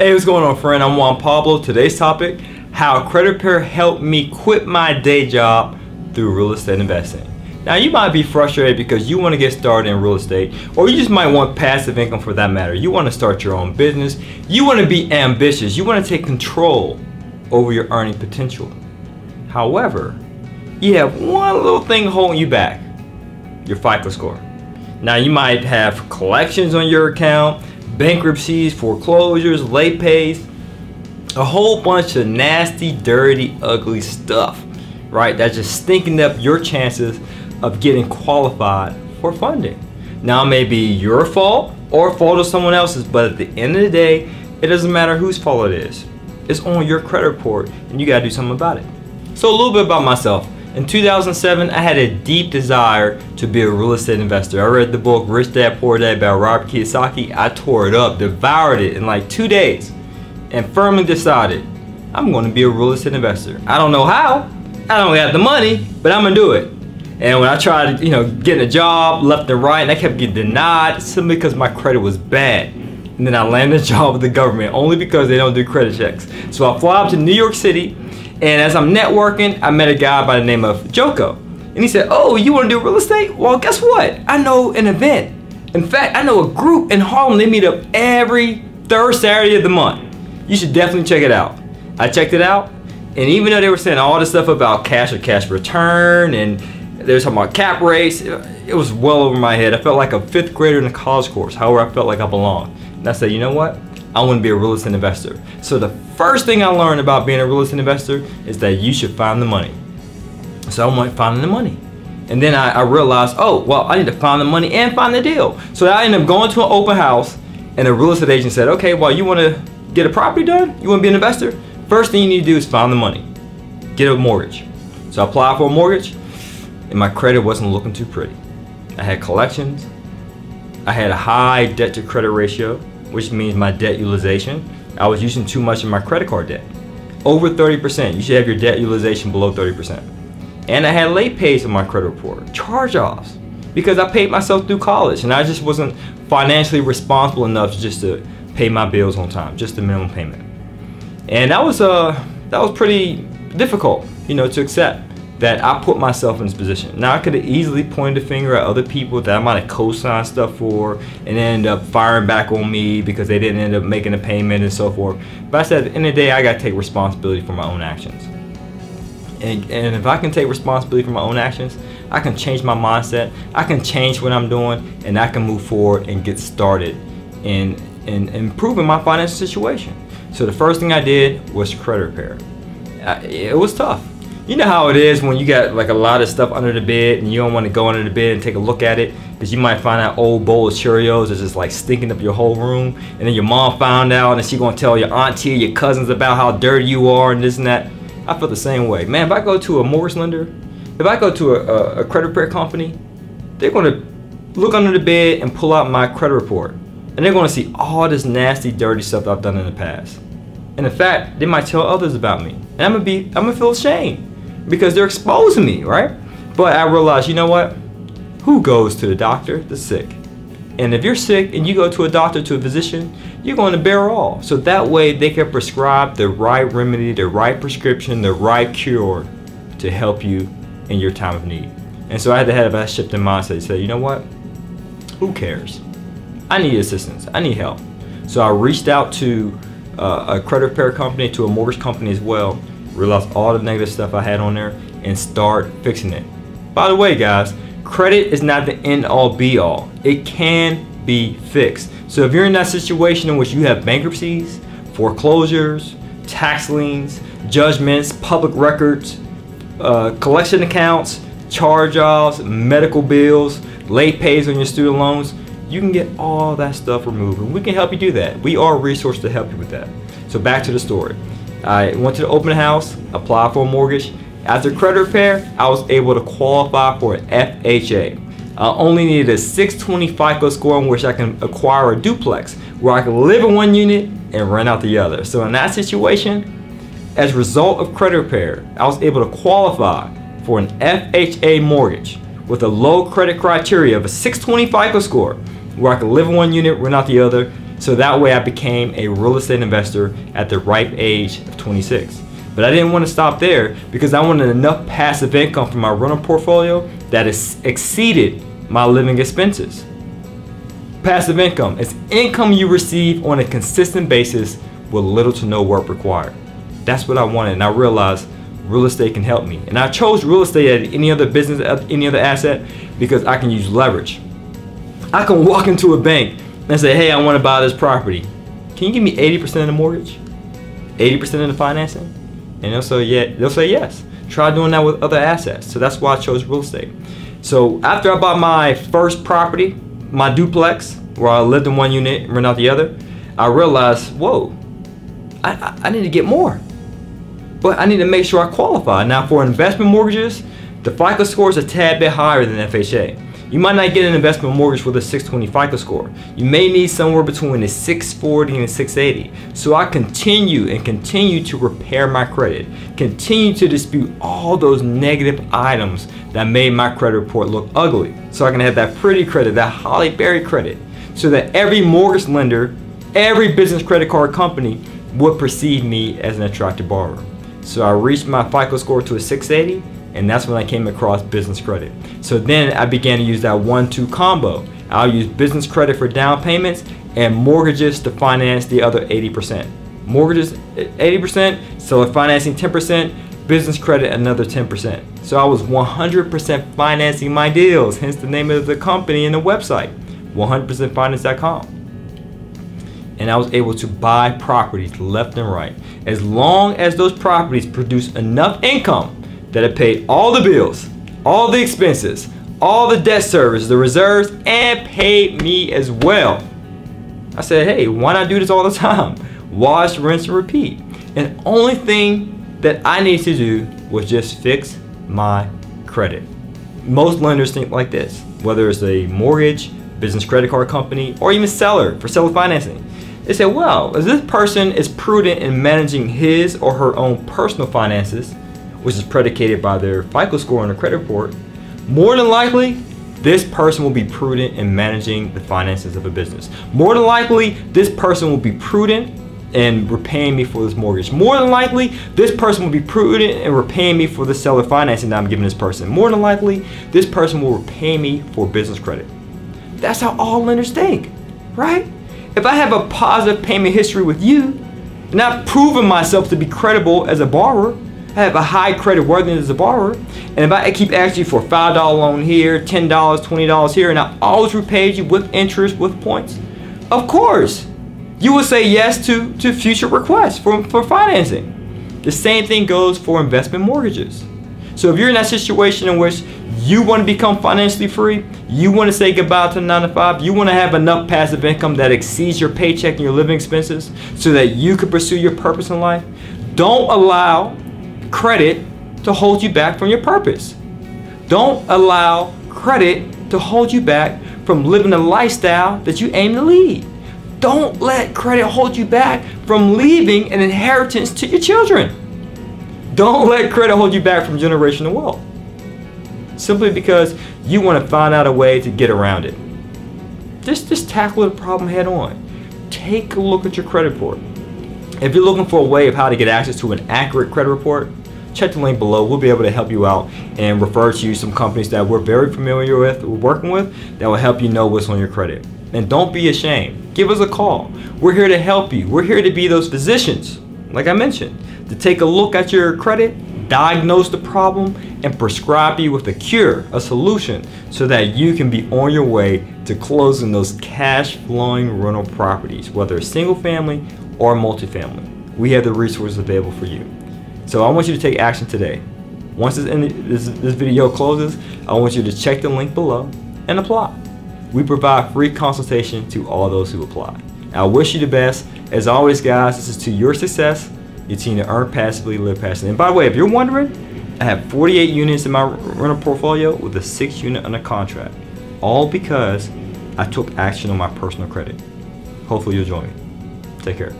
Hey, what's going on, friend? I'm Juan Pablo. Today's topic, how credit repair helped me quit my day job through real estate investing. Now, you might be frustrated because you want to get started in real estate, or you just might want passive income for that matter. You want to start your own business. You want to be ambitious. You want to take control over your earning potential. However, you have one little thing holding you back: your FICO score. Now, you might have collections on your account, bankruptcies, foreclosures, late pays, a whole bunch of nasty, dirty, ugly stuff, right? That's just stinking up your chances of getting qualified for funding. Now, it may be your fault or fault of someone else's, but at the end of the day, it doesn't matter whose fault it is. It's on your credit report, and you gotta do something about it. So a little bit about myself. In 2007, I had a deep desire to be a real estate investor. I read the book Rich Dad Poor Dad by Robert Kiyosaki. I tore it up, devoured it in like 2 days, and firmly decided I'm going to be a real estate investor. I don't know how, I don't have the money, but I'm gonna do it. And when I tried to, getting a job left and right, and I kept getting denied simply because my credit was bad. And then I landed a job with the government only because they don't do credit checks. So I fly up to New York City. And as I'm networking, I met a guy by the name of Joko. And he said, "Oh, you want to do real estate? Well, guess what? I know an event. In fact, I know a group in Harlem. They meet up every third Saturday of the month. You should definitely check it out." I checked it out. And even though they were saying all this stuff about cash or cash return, and they were talking about cap rates, it was well over my head. I felt like a fifth grader in a college course. However, I felt like I belonged. And I said, you know what? I want to be a real estate investor. So the first thing I learned about being a real estate investor is that you should find the money. So I went finding the money. And then I realized, oh, well, I need to find the money and find the deal. So I ended up going to an open house, and the real estate agent said, okay, well, you want to get a property done? You want to be an investor? First thing you need to do is find the money. Get a mortgage. So I applied for a mortgage, and my credit wasn't looking too pretty. I had collections. I had a high debt to credit ratio, which means my debt utilization. I was using too much of my credit card debt. Over 30%. You should have your debt utilization below 30%. And I had late pays on my credit report, charge-offs, because I paid myself through college, and I just wasn't financially responsible enough just to pay my bills on time, just the minimum payment. And that was pretty difficult, to accept that I put myself in this position. Now, I could have easily pointed the finger at other people that I might have co-signed stuff for and end up firing back on me because they didn't end up making a payment and so forth. But I said, at the end of the day, I got to take responsibility for my own actions. And if I can take responsibility for my own actions, I can change my mindset, I can change what I'm doing, and I can move forward and get started in improving my financial situation. So the first thing I did was credit repair. It was tough. You know how it is when you got like a lot of stuff under the bed and you don't want to go under the bed and take a look at it, because you might find that old bowl of Cheerios is just like stinking up your whole room, and then your mom found out and she's gonna tell your auntie or your cousins about how dirty you are and this and that. I feel the same way. Man, if I go to a mortgage lender, if I go to a credit repair company, they're gonna look under the bed and pull out my credit report, and they're gonna see all this nasty, dirty stuff that I've done in the past. And in fact, they might tell others about me, and I'm gonna feel ashamed, because they're exposing me, right? But I realized, you know what? Who goes to the doctor? The sick. And if you're sick and you go to a doctor, to a physician, you're going to bear all. So that way they can prescribe the right remedy, the right prescription, the right cure to help you in your time of need. And so I had to have that shift in mindset. Say, you know what? Who cares? I need assistance. I need help. So I reached out to a credit repair company, to a mortgage company as well, realized all the negative stuff I had on there, and start fixing it. By the way, guys, credit is not the end all be all. It can be fixed. So if you're in that situation in which you have bankruptcies, foreclosures, tax liens, judgments, public records, collection accounts, charge-offs, medical bills, late pays on your student loans, you can get all that stuff removed, and we can help you do that. We are a resource to help you with that. So back to the story. I went to the open house, applied for a mortgage. After credit repair, I was able to qualify for an FHA. I only needed a 620 FICO score in which I can acquire a duplex, where I can live in one unit and rent out the other. So in that situation, as a result of credit repair, I was able to qualify for an FHA mortgage with a low credit criteria of a 620 FICO score, where I could live in one unit, rent out the other, So that way I became a real estate investor at the ripe age of 26. But I didn't want to stop there because I wanted enough passive income from my rental portfolio that exceeded my living expenses. Passive income is income you receive on a consistent basis with little to no work required. That's what I wanted, and I realized real estate can help me. And I chose real estate at any other business, any other asset, because I can use leverage. I can walk into a bank and say, hey, I want to buy this property. Can you give me 80% of the mortgage? 80% of the financing? And they'll say yes. Try doing that with other assets. So that's why I chose real estate. So after I bought my first property, my duplex, where I lived in one unit and rent out the other, I realized, whoa, I need to get more. But I need to make sure I qualify. Now for investment mortgages, the FICO score is a tad bit higher than FHA. You might not get an investment mortgage with a 620 FICO score. You may need somewhere between a 640 and a 680. So I continue to repair my credit, continue to dispute all those negative items that made my credit report look ugly. So I can have that pretty credit, that Holly Berry credit, so that every mortgage lender, every business credit card company would perceive me as an attractive borrower. So I reached my FICO score to a 680, and that's when I came across business credit. So then I began to use that 1-2 combo. I'll use business credit for down payments and mortgages to finance the other 80%. Mortgages 80%, seller financing 10%, business credit another 10%. So I was 100% financing my deals, hence the name of the company and the website, 100percentfinance.com. And I was able to buy properties left and right, as long as those properties produce enough income that it paid all the bills, all the expenses, all the debt service, the reserves, and paid me as well. I said, hey, why not do this all the time? Wash, rinse, and repeat. And the only thing that I needed to do was just fix my credit. Most lenders think like this, whether it's a mortgage, business credit card company, or even seller for seller financing. They say, well, if this person is prudent in managing his or her own personal finances, which is predicated by their FICO score on their credit report, more than likely, this person will be prudent in managing the finances of a business. More than likely, this person will be prudent in repaying me for this mortgage. More than likely, this person will be prudent in repaying me for the seller financing that I'm giving this person. More than likely, this person will repay me for business credit. That's how all lenders think, right? If I have a positive payment history with you, and I've proven myself to be credible as a borrower, I have a high credit worthiness as a borrower, and if I keep asking you for a $5 loan here, $10, $20 here, and I always repaid you with interest, with points, of course, you will say yes to future requests for financing. The same thing goes for investment mortgages. So if you're in that situation in which you want to become financially free, you want to say goodbye to the 9 to 5, you want to have enough passive income that exceeds your paycheck and your living expenses so that you can pursue your purpose in life, don't allow credit to hold you back from your purpose. Don't allow credit to hold you back from living the lifestyle that you aim to lead. Don't let credit hold you back from leaving an inheritance to your children. Don't let credit hold you back from generational wealth. Simply because you want to find out a way to get around it. Just tackle the problem head on. Take a look at your credit report. If you're looking for a way of how to get access to an accurate credit report, check the link below. We'll be able to help you out and refer to you some companies that we're very familiar with, we're working with, that will help you know what's on your credit. And don't be ashamed. Give us a call. We're here to help you. We're here to be those physicians, like I mentioned, to take a look at your credit, diagnose the problem, and prescribe you with a cure, a solution, so that you can be on your way to closing those cash flowing rental properties, whether it's single family or multifamily. We have the resources available for you. So I want you to take action today. Once this video closes, I want you to check the link below and apply. We provide free consultation to all those who apply. I wish you the best. As always, guys, this is to your success. Your team to earn passively, live passively. And by the way, if you're wondering, I have 48 units in my rental portfolio with a 6th unit under contract. All because I took action on my personal credit. Hopefully you'll join me. Take care.